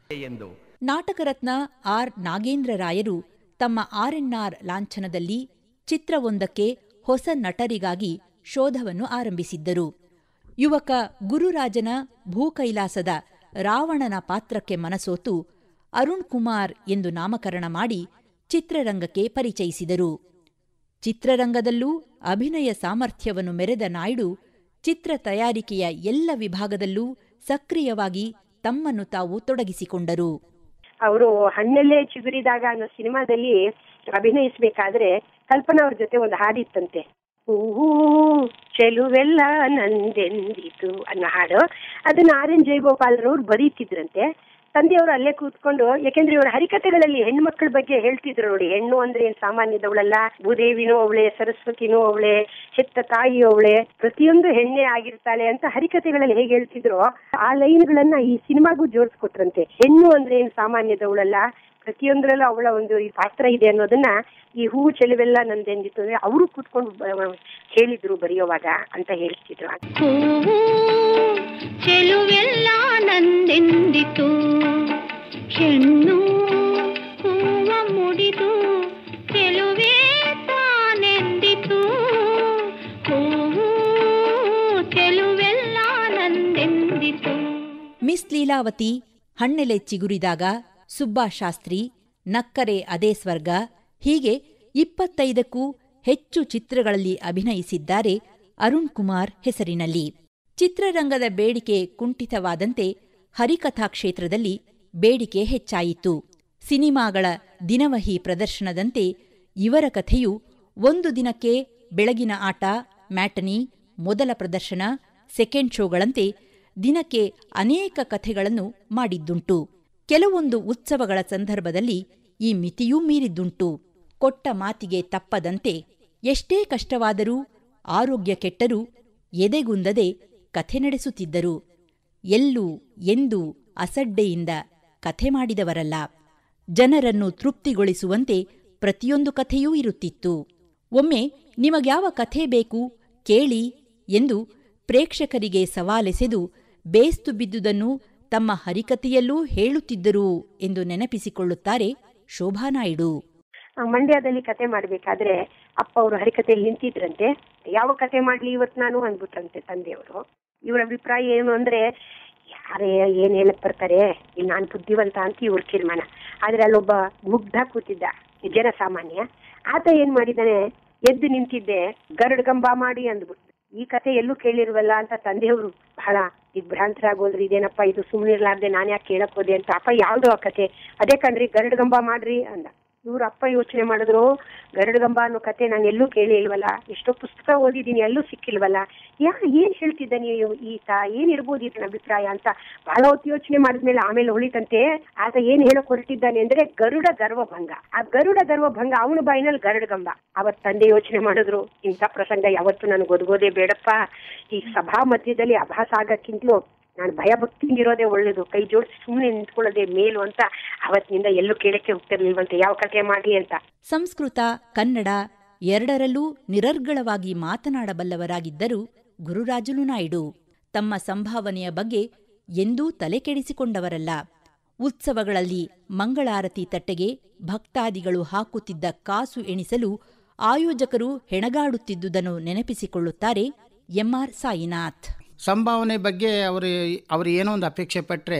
ಎಂದು. ನಾಟಕರತ್ನ ಆರ್ ನಾಗೇಂದ್ರ ರಾಯರು ತಮ್ಮ RNR ಲಾಂಛನದಲ್ಲಿ ಚಿತ್ರವೊಂದಕ್ಕೆ ಹೊಸ ನಟರಿಗಾಗಿ ಶೋಧವನ್ನು ಆರಂಭಿಸಿದ್ದರು. ಯುವಕ ಗುರುರಾಜನ ಭೂಕೈಲಾಸದ ರಾವಣನ ಪಾತ್ರಕ್ಕೆ ಮನಸೋತು ಅರುಣ್ ಕುಮಾರ್ ಎಂದು ನಾಮಕರಣ ಮಾಡಿ ಚಿತ್ರರಂಗಕ್ಕೆ ಪರಿಚಯಿಸಿದರು. ಚಿತ್ರರಂಗದಲ್ಲೂ ಅಭಿನಯ ಸಾಮರ್ಥ್ಯವನ್ನು ಮೆರೆದ ನಾಯ್ಡು ಚಿತ್ರ ತಯಾರಿಕೆಯ ಎಲ್ಲ ವಿಭಾಗದಲ್ಲೂ ಸಕ್ರಿಯವಾಗಿ ತಮ್ಮನ್ನು ತಾವು ತೊಡಗಿಸಿಕೊಂಡರು. ಅವರು ಹಣ್ಣಲ್ಲೇ ಚಿಗುರಿದಾಗ ಅನ್ನೋ ಸಿನಿಮಾದಲ್ಲಿ ಅಭಿನಯಿಸಬೇಕಾದ್ರೆ ಕಲ್ಪನಾ ಅವ್ರ ಜೊತೆ ಒಂದು ಹಾಡಿತ್ತಂತೆ, ಹೂವು ಚೆಲುವೆಲ್ಲ ನಂದೆಂದಿತು ಅನ್ನೋ ಹಾಡು. ಅದನ್ನ RN ಜಯಗೋಪಾಲರವ್ರು ಬರೀತಿದ್ರಂತೆ. ತಂದೆಯವರು ಅಲ್ಲೇ ಕೂತ್ಕೊಂಡು, ಯಾಕೆಂದ್ರೆ ಇವರು ಹರಿಕಥೆಗಳಲ್ಲಿ ಹೆಣ್ಮಕ್ಳ ಬಗ್ಗೆ ಹೇಳ್ತಿದ್ರು ನೋಡಿ. ಹೆಣ್ಣು ಅಂದ್ರೆ ಏನ್ ಸಾಮಾನ್ಯದವಳಲ್ಲ, ಭೂದೇವಿನೂ ಅವಳೆ, ಸರಸ್ವತಿನೂ ಅವಳೆ, ಹೆತ್ತ ತಾಯಿ ಅವಳೆ, ಪ್ರತಿಯೊಂದು ಹೆಣ್ಣೆ ಆಗಿರ್ತಾಳೆ ಅಂತ ಹರಿಕಥೆಗಳಲ್ಲಿ ಹೇಗೆ ಹೇಳ್ತಿದ್ರು, ಆ ಲೈನ್ಗಳನ್ನ ಈ ಸಿನಿಮಾಗೂ ಜೋಡಿಸ್ಕೊಟ್ರಂತೆ. ಹೆಣ್ಣು ಅಂದ್ರೆ ಏನ್ ಸಾಮಾನ್ಯದವಳಲ್ಲ, ಪ್ರತಿಯೊಂದರಲ್ಲೂ ಅವಳ ಒಂದು ಪಾತ್ರ ಇದೆ ಅನ್ನೋದನ್ನ ಈ ಹೂವು ಚೆಲುವೆಲ್ಲ ನಂದೆಂದಿತ್ತು ಅಂದ್ರೆ ಅವರು ಕೂತ್ಕೊಂಡು ಹೇಳಿದ್ರು ಬರೆಯುವಾಗ ಅಂತ ಹೇಳ್ತಿದ್ರು. ಚೆಲುವೆಲ್ಲ ನಂದೆಂದಿತು, ಹೆಣ್ಣು ಹೂವ ಮುಡಿದು ಚೆಲುವೆ ತಾನೆಂದಿತು, ಹೂವು ಚೆಲುವೆಲ್ಲ ನಂದೆಂದಿತು. ಮಿಸ್ ಲೀಲಾವತಿ, ಹಣ್ಣೆಲೆ ಚಿಗುರಿದಾಗ, ಸುಬ್ಬಾಶಾಸ್ತ್ರಿ, ನಕ್ಕರೆ ಅದೇ ಸ್ವರ್ಗ, ಹೀಗೆ 25ಕ್ಕೂ ಹೆಚ್ಚು ಚಿತ್ರಗಳಲ್ಲಿ ಅಭಿನಯಿಸಿದ್ದಾರೆ ಅರುಣ್ ಕುಮಾರ್ ಹೆಸರಿನಲ್ಲಿ. ಚಿತ್ರರಂಗದ ಬೇಡಿಕೆ ಕುಂಠಿತವಾದಂತೆ ಹರಿಕಥಾ ಕ್ಷೇತ್ರದಲ್ಲಿ ಬೇಡಿಕೆ ಹೆಚ್ಚಾಯಿತು. ಸಿನಿಮಾಗಳ ದಿನವಹಿ ಪ್ರದರ್ಶನದಂತೆ ಇವರ ಕಥೆಯು ಒಂದು ದಿನಕ್ಕೆ ಬೆಳಗಿನ ಆಟ, ಮ್ಯಾಟನಿ, ಮೊದಲ ಪ್ರದರ್ಶನ, ಸೆಕೆಂಡ್ ಶೋಗಳಂತೆ ದಿನಕ್ಕೆ ಅನೇಕ ಕಥೆಗಳನ್ನು ಮಾಡಿದ್ದುಂಟು. ಕೆಲವೊಂದು ಉತ್ಸವಗಳ ಸಂದರ್ಭದಲ್ಲಿ ಈ ಮಿತಿಯೂ ಮೀರಿದ್ದುಂಟು. ಕೊಟ್ಟ ಮಾತಿಗೆ ತಪ್ಪದಂತೆ ಎಷ್ಟೇ ಕಷ್ಟವಾದರೂ, ಆರೋಗ್ಯ ಕೆಟ್ಟರೂ ಎದೆಗುಂದದೆ ಕಥೆ ನಡೆಸುತ್ತಿದ್ದರು. ಎಲ್ಲೂ ಎಂದೂ ಅಸಡ್ಡೆಯಿಂದ ಕಥೆ ಮಾಡಿದವರಲ್ಲ. ಜನರನ್ನು ತೃಪ್ತಿಗೊಳಿಸುವಂತೆ ಪ್ರತಿಯೊಂದು ಕಥೆಯೂ ಇರುತ್ತಿತ್ತು. ಒಮ್ಮೆ ನಿಮಗ್ಯಾವ ಕಥೆ ಬೇಕು ಕೇಳಿ ಎಂದು ಪ್ರೇಕ್ಷಕರಿಗೆ ಸವಾಲೆಸೆದು ಬೇಸ್ತು ಬಿದ್ದುದನ್ನು ತಮ್ಮ ಹರಿಕಥೆಯಲ್ಲೂ ಹೇಳುತ್ತಿದ್ದರು ಎಂದು ನೆನಪಿಸಿಕೊಳ್ಳುತ್ತಾರೆ ಶೋಭಾ ನಾಯ್ಡು. ಮಂಡ್ಯದಲ್ಲಿ ಕತೆ ಮಾಡ್ಬೇಕಾದ್ರೆ ಅಪ್ಪ ಅವರು ಹರಿಕತೆಯಲ್ಲಿ ನಿಂತಿದ್ರಂತೆ. ಯಾವ ಕತೆ ಮಾಡ್ಲಿ ಇವತ್ತು ನಾನು ಅಂದ್ಬಿಟ್ರಂತೆ ತಂದೆಯವರು. ಇವ್ರ ಅಭಿಪ್ರಾಯ ಏನು ಅಂದ್ರೆ, ಯಾರೇ ಏನ್ ಹೇಳಕ್ ಬರ್ತಾರೆ, ಇಲ್ಲಿ ನಾನು ಬುದ್ಧಿವಂತ ಅಂತ ಇವ್ರ ತೀರ್ಮಾನ. ಆದ್ರೆ ಅಲ್ಲೊಬ್ಬ ಮುಗ್ಧ ಕೂತಿದ್ದ ಜನಸಾಮಾನ್ಯ. ಆತ ಏನ್ ಮಾಡಿದಾನೆ, ಎದ್ದು ನಿಂತಿದ್ದೆ ಗರುಡ್ಗಂಬ ಮಾಡಿ ಅಂದ್ಬಿಟ್ಟು. ಈ ಕತೆ ಎಲ್ಲೂ ಕೇಳಿರ್ವಲ್ಲ ಅಂತ ತಂದೆಯವರು ಬಹಳ ದಿಗ್ಭ್ರಾಂತರಾಗೋದ್ರಿ. ಇದೇನಪ್ಪ ಇದು, ಸುಮ್ನಿರ್ಲಾರ್ದೆ ನಾನು ಯಾಕೆ ಕೇಳಕ್ ಹೋದೆ ಅಂತ. ಅಪ್ಪ ಯಾವ್ದು ಆ ಕತೆ? ಅದೇ ಕಣ್ರಿ ಗರುಡ್ಗಂಬ ಮಾಡ್ರಿ ಅಂದ. ಇವ್ರ ಅಪ್ಪ ಯೋಚನೆ ಮಾಡಿದ್ರು, ಗರುಡ್ಗಂಬ ಅನ್ನೋ ಕತೆ ನಾನು ಎಲ್ಲೂ ಕೇಳಿ ಇಲ್ವಲ್ಲ, ಎಷ್ಟೋ ಪುಸ್ತಕ ಓದಿದೀನಿ, ಎಲ್ಲೂ ಸಿಕ್ಕಿಲ್ವಲ್ಲ, ಏನ್ ಹೇಳ್ತಿದ್ದಾನೆ ಈತ, ಏನಿರ್ಬೋದು ಇದನ್ನ ಅಭಿಪ್ರಾಯ ಅಂತ ಬಹಳ ಹೊತ್ತು ಯೋಚನೆ ಮಾಡಿದ್ಮೇಲೆ ಆಮೇಲೆ ಹೊಳಿತಂತೆ ಆತ ಏನ್ ಹೇಳಕ್ ಹೊರಟಿದ್ದಾನೆ ಅಂದ್ರೆ ಗರುಡ ಗರ್ವಭಂಗ. ಆ ಗರುಡ ಗರ್ವಭಂಗ ಅವನ ಬಾಯಿನಲ್ಲಿ ಗರುಡ್ಗಂಬ. ಅವತ್ ತಂದೆ ಯೋಚನೆ ಮಾಡಿದ್ರು, ಇಂಥ ಪ್ರಸಂಗ ಯಾವತ್ತು ನನಗೆ ಒದಗೋದೇ ಬೇಡಪ್ಪ, ಈ ಸಭಾ ಮಧ್ಯದಲ್ಲಿ ಅಭಾಸ ಆಗಕ್ಕಿಂತಲೂ ನಾನು ಭಯ ಭಕ್ತಿಯಿಂದ ಇರೋದೇ ಒಳ್ಳೇದು, ಕೈ ಜೋಡಿಸಿ ಸುಮ್ಮನೆ ನಿಂತ್ಕೊಳ್ಳೋದೇ ಮೇಲು ಅಂತ ಅವತ್ತಿನಿಂದ ಎಲ್ಲೂ ಕೇಳಕ್ಕೆ ಹೋಗ್ತಿರ್ಲಿಲ್ವಂತೆ ಯಾವ ಕಥೆ ಮಾಡಿ ಅಂತ. ಸಂಸ್ಕೃತ, ಕನ್ನಡ ಎರಡರಲ್ಲೂ ನಿರರ್ಗಳವಾಗಿ ಮಾತನಾಡಬಲ್ಲವರಾಗಿದ್ದರು ಗುರುರಾಜುಲು ನಾಯ್ಡು. ತಮ್ಮ ಸಂಭಾವನೆಯ ಬಗ್ಗೆ ಎಂದೂ ತಲೆಕೆಡಿಸಿಕೊಂಡವರಲ್ಲ. ಉತ್ಸವಗಳಲ್ಲಿ ಮಂಗಳಾರತಿ ತಟ್ಟೆಗೆ ಭಕ್ತಾದಿಗಳು ಹಾಕುತ್ತಿದ್ದ ಕಾಸು ಎಣಿಸಲು ಆಯೋಜಕರು ಹೆಣಗಾಡುತ್ತಿದ್ದುದನ್ನು ನೆನಪಿಸಿಕೊಳ್ಳುತ್ತಾರೆ ಎಂಆರ್ ಸಾಯಿನಾಥ್. ಸಂಭಾವನೆ ಬಗ್ಗೆ ಅವರು ಏನೋ ಒಂದು ಅಪೇಕ್ಷೆ ಪಟ್ಟರೆ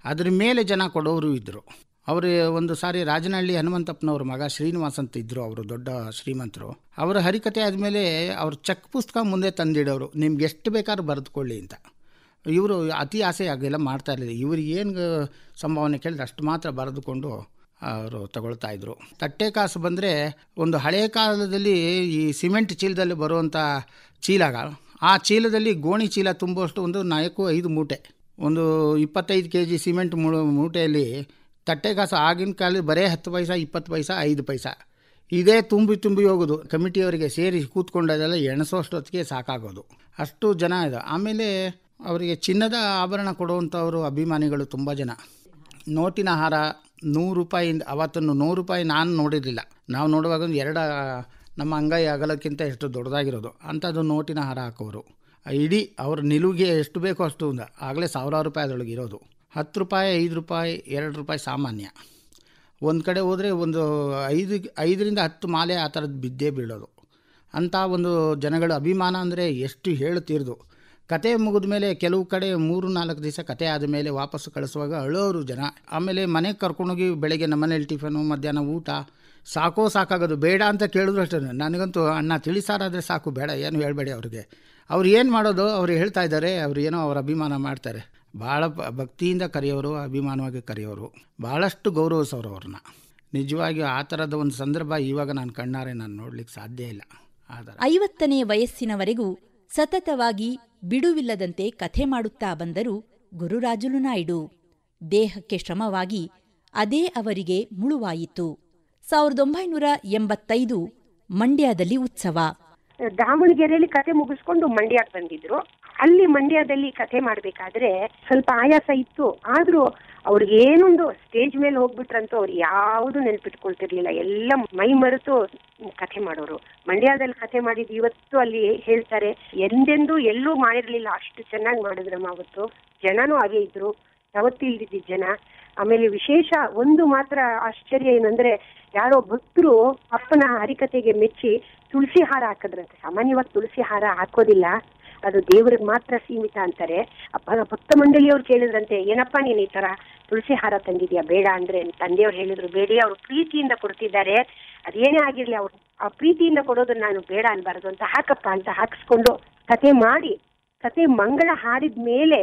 ಅದ್ರ ಮೇಲೆ ಜನ ಕೊಡೋರು ಇದ್ದರು. ಅವರು ಒಂದು ಸಾರಿ ರಾಜನಹಳ್ಳಿ ಹನುಮಂತಪ್ಪನವ್ರ ಮಗ ಶ್ರೀನಿವಾಸ್ ಅಂತ ಇದ್ದರು, ಅವರು ದೊಡ್ಡ ಶ್ರೀಮಂತರು. ಅವರ ಹರಿಕತೆ ಆದಮೇಲೆ ಅವರು ಚೆಕ್ ಪುಸ್ತಕ ಮುಂದೆ ತಂದಿಡೋರು, ನಿಮ್ಗೆ ಎಷ್ಟು ಬೇಕಾದ್ರೂ ಬರೆದುಕೊಳ್ಳಿ ಅಂತ. ಇವರು ಅತಿ ಆಸೆ ಆಗೆಲ್ಲ ಮಾಡ್ತಾ ಇರಲಿಲ್ಲ. ಇವರು ಏನು ಸಂಭಾವನೆ ಕೇಳಿದ್ರೆ ಅಷ್ಟು ಮಾತ್ರ ಬರೆದುಕೊಂಡು ಅವರು ತಗೊಳ್ತಾ ಇದ್ರು. ತಟ್ಟೆ ಕಾಸು ಬಂದರೆ ಒಂದು ಹಳೆಯ ಕಾಲದಲ್ಲಿ ಈ ಸಿಮೆಂಟ್ ಚೀಲದಲ್ಲಿ ಬರುವಂಥ ಚೀಲಗ, ಆ ಚೀಲದಲ್ಲಿ ಗೋಣಿ ಚೀಲ ತುಂಬುವಷ್ಟು ಒಂದು 4-5 ಮೂಟೆ, ಒಂದು 25 kg ಸಿಮೆಂಟ್ ಮೂಟೆಯಲ್ಲಿ ತಟ್ಟೆ ಕಾಸು ಆಗಿನ ಕಾಲದಲ್ಲಿ ಬರೀ 10 ಪೈಸಾ, 20 ಪೈಸಾ, 5 ಪೈಸಾ ಇದೇ ತುಂಬಿ ಹೋಗೋದು. ಕಮಿಟಿಯವರಿಗೆ ಸೇರಿ ಕೂತ್ಕೊಂಡದೆಲ್ಲ ಎಣಸೋಷ್ಟೊತ್ತಿಗೆ ಸಾಕಾಗೋದು, ಅಷ್ಟು ಜನ ಇದೆ. ಆಮೇಲೆ ಅವರಿಗೆ ಚಿನ್ನದ ಆಭರಣ ಕೊಡುವಂಥವರು ಅಭಿಮಾನಿಗಳು ತುಂಬ ಜನ. ನೋಟಿನ ಹಾರ 100 ರೂಪಾಯಿಂದ, ಅವತ್ತನ್ನು 100 ರೂಪಾಯಿ ನಾನು ನೋಡಿರಲಿಲ್ಲ. ನಾವು ನೋಡುವಾಗ ಒಂದು 2 ನಮ್ಮ ಅಂಗೈ ಅಗಲಕ್ಕಿಂತ ಎಷ್ಟು ದೊಡ್ಡದಾಗಿರೋದು ಅಂಥದ್ದು ನೋಟಿನ ಹಾರ ಹಾಕೋರು. ಇಡೀ ಅವ್ರ ನಿಲುವಿಗೆ ಎಷ್ಟು ಬೇಕೋ ಅಷ್ಟು ಆಗಲೇ 1000 ರೂಪಾಯಿ ಅದರೊಳಗೆ ಇರೋದು. 10 ರೂಪಾಯಿ, 5 ರೂಪಾಯಿ, 2 ರೂಪಾಯಿ ಸಾಮಾನ್ಯ. ಒಂದು ಕಡೆ ಹೋದರೆ ಒಂದು 5ರಿಂದ 10 ಮಾಲೆ ಆ ಥರದ್ದು ಬಿದ್ದೇ ಬೀಳೋದು. ಅಂಥ ಒಂದು ಜನಗಳು ಅಭಿಮಾನ ಅಂದರೆ ಎಷ್ಟು ಹೇಳುತ್ತಿರೋದು. ಕತೆ ಮುಗಿದ ಮೇಲೆ ಕೆಲವು ಕಡೆ 3-4 ದಿವಸ ಕತೆ ಆದಮೇಲೆ ವಾಪಸ್ಸು ಕಳಿಸುವಾಗ ಅಳೋರು ಜನ. ಆಮೇಲೆ ಮನೆಗೆ ಕರ್ಕೊಂಡೋಗಿ ಬೆಳಗ್ಗೆ ನಮ್ಮನೇಲಿ ಟಿಫನು, ಮಧ್ಯಾಹ್ನ ಊಟ, ಸಾಕಾಗೋದು. ಬೇಡ ಅಂತ ಕೇಳಿದ್ರು ಅಷ್ಟೇ. ನನಗಂತೂ ಅಣ್ಣ ತಿಳಿಸಾರಾದರೆ ಸಾಕು, ಬೇಡ ಏನು ಹೇಳಬೇಡಿ ಅವ್ರಿಗೆ. ಅವ್ರು ಏನು ಮಾಡೋದು, ಅವ್ರು ಹೇಳ್ತಾ ಇದ್ದಾರೆ, ಅವ್ರು ಏನೋ ಅವ್ರ ಅಭಿಮಾನ ಮಾಡ್ತಾರೆ. ಭಾಳ ಭಕ್ತಿಯಿಂದ ಕರೆಯೋರು, ಅಭಿಮಾನವಾಗಿ ಕರೆಯೋರು, ಭಾಳಷ್ಟು ಗೌರವಿಸೋರು ಅವ್ರನ್ನ. ನಿಜವಾಗಿ ಆ ಥರದ ಒಂದು ಸಂದರ್ಭ ಇವಾಗ ನಾನು ಕಣ್ಣಾರೆ ನೋಡಲಿಕ್ಕೆ ಸಾಧ್ಯ ಇಲ್ಲ. ಆದರೆ 50ನೇ ವಯಸ್ಸಿನವರೆಗೂ ಸತತವಾಗಿ ಬಿಡುವಿಲ್ಲದಂತೆ ಕಥೆ ಮಾಡುತ್ತಾ ಬಂದರು ಗುರುರಾಜುಲು ನಾಯ್ಡು. ದೇಹಕ್ಕೆ ಶ್ರಮವಾಗಿ ಅದೇ ಅವರಿಗೆ ಮುಳುವಾಯಿತು. 1985 ಮಂಡ್ಯದಲ್ಲಿ ಉತ್ಸವ. ದಾವಣಗೆರೆಯಲ್ಲಿ ಕತೆ ಮುಗಿಸ್ಕೊಂಡು ಮಂಡ್ಯಕ್ಕೆ ಬಂದಿದ್ರು. ಅಲ್ಲಿ ಮಂಡ್ಯದಲ್ಲಿ ಕತೆ ಮಾಡ್ಬೇಕಾದ್ರೆ ಸ್ವಲ್ಪ ಆಯಾಸ ಇತ್ತು. ಆದ್ರೂ ಅವ್ರಿಗೆ ಏನೊಂದು ಸ್ಟೇಜ್ ಮೇಲೆ ಹೋಗ್ಬಿಟ್ರಂತೂ ಅವ್ರು ಯಾವುದು ನೆನ್ಪಿಟ್ಕೊಳ್ತಿರ್ಲಿಲ್ಲ. ಎಲ್ಲ ಮೈ ಮರೆತು ಕಥೆ ಮಾಡೋರು. ಮಂಡ್ಯದಲ್ಲಿ ಕತೆ ಮಾಡಿದ್ ಇವತ್ತು ಅಲ್ಲಿ ಹೇಳ್ತಾರೆ, ಎಂದೆಂದೂ ಎಲ್ಲೂ ಮಾಡಿರ್ಲಿಲ್ಲ, ಅಷ್ಟು ಚೆನ್ನಾಗಿ ಮಾಡಿದ್ರಮ್ಮ ಅವತ್ತು. ಜನನೂ ಹಾಗೆ ಇದ್ರು, ಯಾವತ್ತಿಲ್ದಿದ್ದ ಜನ. ಆಮೇಲೆ ವಿಶೇಷ ಒಂದು ಮಾತ್ರ ಆಶ್ಚರ್ಯ ಏನಂದ್ರೆ, ಯಾರೋ ಭಕ್ತರು ಅಪ್ಪನ ಹರಿಕತೆಗೆ ಮೆಚ್ಚಿ ತುಳಸಿ ಹಾರ ಹಾಕಿದ್ರಂತೆ. ಸಾಮಾನ್ಯವಾಗಿ ತುಳಸಿ ಹಾರ ಹಾಕೋದಿಲ್ಲ, ಅದು ದೇವ್ರಿಗೆ ಮಾತ್ರ ಸೀಮಿತ ಅಂತಾರೆ. ಭಕ್ತ ಮಂಡಳಿಯವ್ರು ಕೇಳಿದ್ರಂತೆ, ಏನಪ್ಪಾ ನೀನ್ ಈ ತರ ತುಳಸಿ ಹಾರ ತಂದಿದ್ಯಾ, ಬೇಡ ಅಂದ್ರೆ. ತಂದೆಯವ್ರು ಹೇಳಿದ್ರು, ಬೇಡಿ, ಅವ್ರು ಪ್ರೀತಿಯಿಂದ ಕೊಡ್ತಿದ್ದಾರೆ, ಅದೇನೇ ಆಗಿರ್ಲಿ, ಅವ್ರು ಆ ಪ್ರೀತಿಯಿಂದ ಕೊಡೋದನ್ನ ನಾನು ಬೇಡ ಅನ್ಬಾರ್ದು ಅಂತ ಹಾಕಪ್ಪ ಅಂತ ಹಾಕಿಸ್ಕೊಂಡು ಕತೆ ಮಾಡಿ, ಕತೆ ಮಂಗಳ ಹಾಡಿದ ಮೇಲೆ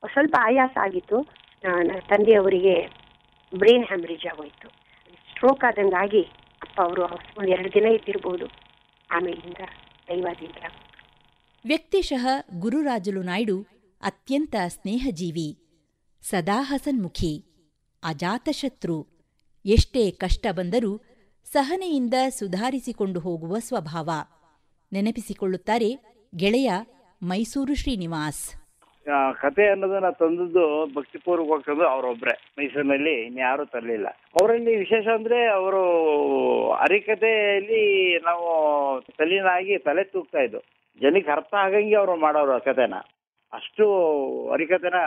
ಸ್ವಲ್ಪ ಆಯಾಸ ಆಗಿತ್ತು. ತಂದೆಯವರಿಗೆ ಬ್ರೈನ್ ಹ್ಯಾಮರೇಜ್ ಆಗೋಯ್ತು, ಸ್ಟ್ರೋಕ್ ಆದಂಗಾಗಿ ಅಪ್ಪ ಅವರು 1-2 ದಿನ ಇದ್ದಿರ್ಬೋದು. ಆಮೇಲಿಂದ ದೈವಾಧೀನ. ವ್ಯಕ್ತಿಶಃ ಗುರುರಾಜುಲು ನಾಯ್ಡು ಅತ್ಯಂತ ಸ್ನೇಹಜೀವಿ, ಸದಾ ಹಸನ್ಮುಖಿ, ಅಜಾತಶತ್ರು. ಎಷ್ಟೇ ಕಷ್ಟ ಬಂದರೂ ಸಹನೆಯಿಂದ ಸುಧಾರಿಸಿಕೊಂಡು ಹೋಗುವ ಸ್ವಭಾವ. ನೆನಪಿಸಿಕೊಳ್ಳುತ್ತಾರೆ ಗೆಳೆಯ ಮೈಸೂರು ಶ್ರೀನಿವಾಸ್. ಕತೆ ಅನ್ನೋದನ್ನ ತಂದದ್ದು ಭಕ್ತಿಪೂರ್ವಕ ಅವರೊಬ್ರೆ, ಮೈಸೂರಿನಲ್ಲಿ ಇನ್ಯಾರು ತರಲಿಲ್ಲ. ಅವರಲ್ಲಿ ವಿಶೇಷ ಅಂದ್ರೆ ಅವರು ಹರಿಕತೆಯಲ್ಲಿ ನಾವು ತಲೀನಾಗಿ ತಲೆ ತೂಗ್ತಾ ಇದ್ದು, ಜನಕ್ಕೆ ಅರ್ಥ ಆಗಂಗೆ ಅವ್ರು ಮಾಡೋರು ಕತೆನ. ಅಷ್ಟು ಹರಿಕತೆನ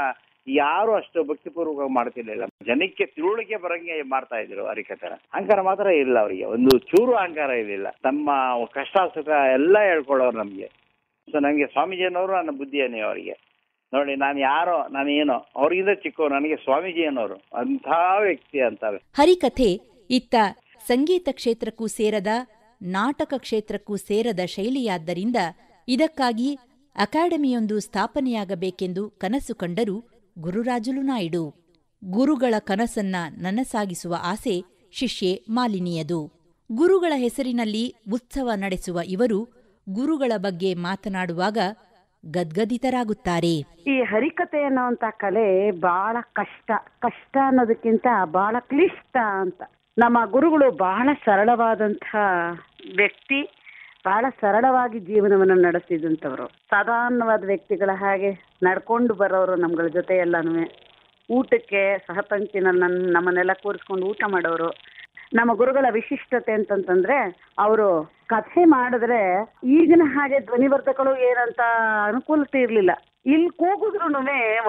ಯಾರು ಅಷ್ಟು ಭಕ್ತಿಪೂರ್ವಕವಾಗಿ ಮಾಡ್ತಿರ್ಲಿಲ್ಲ. ಜನಕ್ಕೆ ತಿಳುವಳಿಕೆ ಬರಂಗೆ ಮಾಡ್ತಾ ಇದ್ರು ಹರಿಕಥೆನ. ಅಹಂಕಾರ ಮಾತ್ರ ಇಲ್ಲ ಅವರಿಗೆ, ಒಂದು ಚೂರು ಅಹಂಕಾರ ಇರಲಿಲ್ಲ. ತಮ್ಮ ಕಷ್ಟ ಸುಖ ಎಲ್ಲ ಹೇಳ್ಕೊಳ್ಳೋರು ನಮ್ಗೆ. ಸೊ ನಂಗೆ ಸ್ವಾಮೀಜಿಯನ್ನವರು ನನ್ನ ಬುದ್ಧಿ ಅನ್ನೋ ಅವರಿಗೆ. ನೋಡಿ, ನಾನು ಯಾರೋ, ನಾನು ಏನೋ, ಅವ್ರಿಗಿಂತ ಚಿಕ್ಕವರು, ನನಗೆ ಸ್ವಾಮೀಜಿ ಅನ್ನೋರು ಅಂಥ ವ್ಯಕ್ತಿ ಅಂತವೆ. ಹರಿಕಥೆ ಇತ್ತ ಸಂಗೀತ ಕ್ಷೇತ್ರಕ್ಕೂ ಸೇರದ, ನಾಟಕ ಕ್ಷೇತ್ರಕ್ಕೂ ಸೇರದ ಶೈಲಿಯಾದ್ದರಿಂದ ಇದಕ್ಕಾಗಿ ಅಕಾಡೆಮಿಯೊಂದು ಸ್ಥಾಪನೆಯಾಗಬೇಕೆಂದು ಕನಸು ಕಂಡರು ಗುರುರಾಜುಲು ನಾಯ್ಡು. ಗುರುಗಳ ಕನಸನ್ನ ನನಸಾಗಿಸುವ ಆಸೆ ಶಿಷ್ಯೆ ಮಾಲಿನಿಯದು. ಗುರುಗಳ ಹೆಸರಿನಲ್ಲಿ ಉತ್ಸವ ನಡೆಸುವ ಇವರು ಗುರುಗಳ ಬಗ್ಗೆ ಮಾತನಾಡುವಾಗ ಗದ್ಗದಿತರಾಗುತ್ತಾರೆ. ಈ ಹರಿಕಥೆ ಅನ್ನುವಂತ ಕಲೆ ಬಹಳ ಕಷ್ಟ ಅನ್ನೋದಕ್ಕಿಂತ ಬಹಳ ಕ್ಲಿಷ್ಟ ಅಂತ. ನಮ್ಮ ಗುರುಗಳು ಬಹಳ ಸರಳವಾದಂಥ ವ್ಯಕ್ತಿ, ಬಹಳ ಸರಳವಾಗಿ ಜೀವನವನ್ನು ನಡೆಸಿದಂಥವ್ರು. ಸಾಧಾರಣವಾದ ವ್ಯಕ್ತಿಗಳ ಹಾಗೆ ನಡ್ಕೊಂಡು ಬರೋರು ನಮ್ಗಳ ಜೊತೆ ಎಲ್ಲಾನು. ಊಟಕ್ಕೆ ಸಹಪಂಕ್ತಿನಲ್ಲಿ ನಮ್ಮನ್ನೆಲ್ಲ ಕೂರಿಸ್ಕೊಂಡು ಊಟ ಮಾಡೋರು. ನಮ್ಮ ಗುರುಗಳ ವಿಶಿಷ್ಟತೆ ಅಂತಂತಂದ್ರೆ, ಅವರು ಕಥೆ ಮಾಡಿದ್ರೆ ಈಗಿನ ಹಾಗೆ ಧ್ವನಿವರ್ಧಕಗಳು ಏನಂತ ಅನುಕೂಲತೆ ಇರ್ಲಿಲ್ಲ. ಇಲ್ಲಿ ಕೂಗಿದ್ರು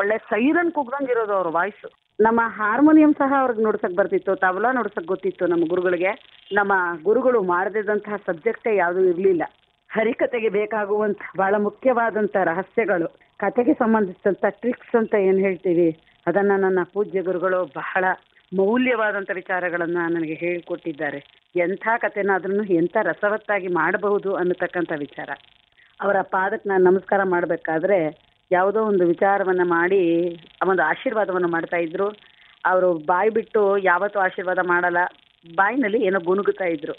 ಒಳ್ಳೆ ಸೈರನ್ ಕೂಗ್ದಂಗಿರೋದು ಅವ್ರ ವಾಯ್ಸು. ನಮ್ಮ ಹಾರ್ಮೋನಿಯಂ ಸಹ ಅವ್ರಿಗೆ ನುಡ್ಸಕ್ ಬರ್ತಿತ್ತು, ತಬಲಾ ನುಡ್ಸಕ್ ಗೊತ್ತಿತ್ತು ನಮ್ಮ ಗುರುಗಳಿಗೆ. ನಮ್ಮ ಗುರುಗಳು ಮಾಡದಿದ್ದಂತಹ ಸಬ್ಜೆಕ್ಟೇ ಯಾವುದೂ ಇರ್ಲಿಲ್ಲ. ಹರಿಕತೆಗೆ ಬೇಕಾಗುವಂತ ಬಹಳ ಮುಖ್ಯವಾದಂತ ರಹಸ್ಯಗಳು, ಕತೆಗೆ ಸಂಬಂಧಿಸಿದಂತ ಟ್ರಿಕ್ಸ್ ಅಂತ ಏನ್ ಹೇಳ್ತೀವಿ, ಅದನ್ನ ನನ್ನ ಪೂಜ್ಯ ಗುರುಗಳು ಬಹಳ ಮೌಲ್ಯವಾದಂತ ವಿಚಾರಗಳನ್ನ ನನಗೆ ಹೇಳಿಕೊಟ್ಟಿದ್ದಾರೆ. ಎಂಥ ಕಥೆನಾದ್ರೂ ಎಂಥ ರಸವತ್ತಾಗಿ ಮಾಡಬಹುದು ಅನ್ನತಕ್ಕಂಥ ವಿಚಾರ. ಅವರ ಪಾದಕ್ಕೆ ನಾನು ನಮಸ್ಕಾರ ಮಾಡಬೇಕಾದ್ರೆ ಯಾವುದೋ ಒಂದು ವಿಚಾರವನ್ನ ಮಾಡಿ ಒಂದು ಆಶೀರ್ವಾದವನ್ನು ಮಾಡ್ತಾ ಇದ್ರು. ಅವರು ಬಾಯಿ ಬಿಟ್ಟು ಯಾವತ್ತೂ ಆಶೀರ್ವಾದ ಮಾಡಲ್ಲ, ಬಾಯಿನಲ್ಲಿ ಏನೋ ಗುನುಗುತ್ತಾ ಇದ್ರು.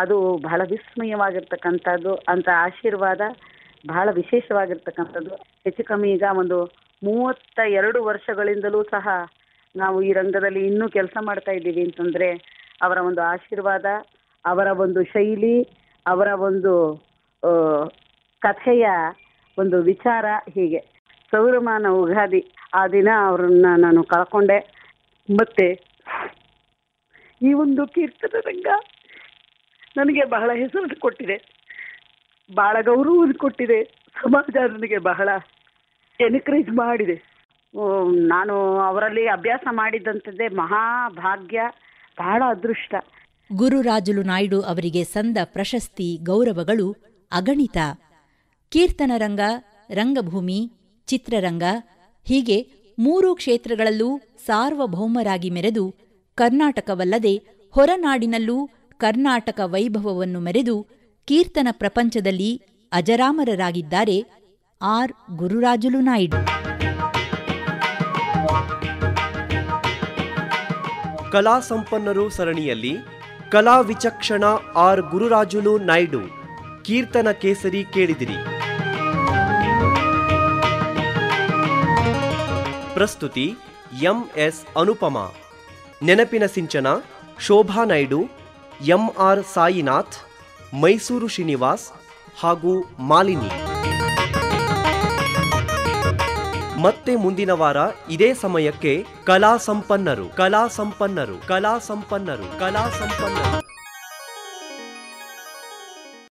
ಅದು ಬಹಳ ವಿಸ್ಮಯವಾಗಿರ್ತಕ್ಕಂಥದ್ದು. ಅಂತ ಆಶೀರ್ವಾದ ಬಹಳ ವಿಶೇಷವಾಗಿರ್ತಕ್ಕಂಥದ್ದು. ಹೆಚ್ಚು ಕಮ್ಮಿ ಈಗ ಒಂದು 32 ವರ್ಷಗಳಿಂದಲೂ ಸಹ ನಾವು ಈ ರಂಗದಲ್ಲಿ ಇನ್ನೂ ಕೆಲಸ ಮಾಡ್ತಾ ಇದ್ದೀವಿ ಅಂತಂದ್ರೆ ಅವರ ಒಂದು ಆಶೀರ್ವಾದ, ಅವರ ಒಂದು ಶೈಲಿ, ಅವರ ಒಂದು ಕಥೆಯ ಒಂದು ವಿಚಾರ. ಹೀಗೆ ಸೌರಮಾನ ಉಗಾದಿ ಆ ದಿನ ಅವ್ರನ್ನ ನಾನು ಕಳ್ಕೊಂಡೆ. ಮತ್ತೆ ಈ ಒಂದು ಕೀರ್ತನ ರಂಗ ನನಗೆ ಬಹಳ ಹೆಸರು ಕೊಟ್ಟಿದೆ, ಬಹಳ ಗೌರವ ಕೊಟ್ಟಿದೆ. ಸಮಾಜ ನನಗೆ ಬಹಳ ಎನ್ಕರೇಜ್ ಮಾಡಿದೆ. ನಾನು ಅವರಲ್ಲಿ ಅಭ್ಯಾಸ ಮಾಡಿದಂಥದ್ದೇ ಮಹಾಭಾಗ್ಯ, ಬಹಳ ಅದೃಷ್ಟ. ಗುರುರಾಜುಲು ನಾಯ್ಡು ಅವರಿಗೆ ಸಂದ ಪ್ರಶಸ್ತಿ ಗೌರವಗಳು ಅಗಣಿತ. ಕೀರ್ತನ ರಂಗ, ರಂಗಭೂಮಿ, ಚಿತ್ರರಂಗ ಹೀಗೆ 3 ಕ್ಷೇತ್ರಗಳಲ್ಲೂ ಸಾರ್ವಭೌಮರಾಗಿ ಮೆರೆದು ಕರ್ನಾಟಕವಲ್ಲದೆ ಹೊರನಾಡಿನಲ್ಲೂ ಕರ್ನಾಟಕ ವೈಭವವನ್ನು ಮೆರೆದು ಕೀರ್ತನ ಪ್ರಪಂಚದಲ್ಲಿ ಅಜರಾಮರರಾಗಿದ್ದಾರೆ ಆರ್ ಗುರುರಾಜುಲು ನಾಯ್ಡು. ಕಲಾ ಸಂಪನ್ನರು ಸರಣಿಯಲ್ಲಿ ಕಲಾ ವಿಚಕ್ಷಣ ಆರ್ ಗುರುರಾಜುಲು ನಾಯ್ಡು ಕೀರ್ತನ ಕೇಸರಿ ಕೇಳಿದಿರಿ. ಪ್ರಸ್ತುತಿ ಎಂಎಸ್ ಅನುಪಮಾ. ನೆನಪಿನ ಸಿಂಚನ ಶೋಭಾ ನಾಯ್ಡು, ಎಂಆರ್ ಸಾಯಿನಾಥ್, ಮೈಸೂರು ಶ್ರೀನಿವಾಸ್ ಹಾಗೂ ಮಾಲಿನಿ. ಮತ್ತೆ ಮುಂದಿನ ವಾರ ಇದೇ ಸಮಯಕ್ಕೆ ಕಲಾ ಸಂಪನ್ನರು.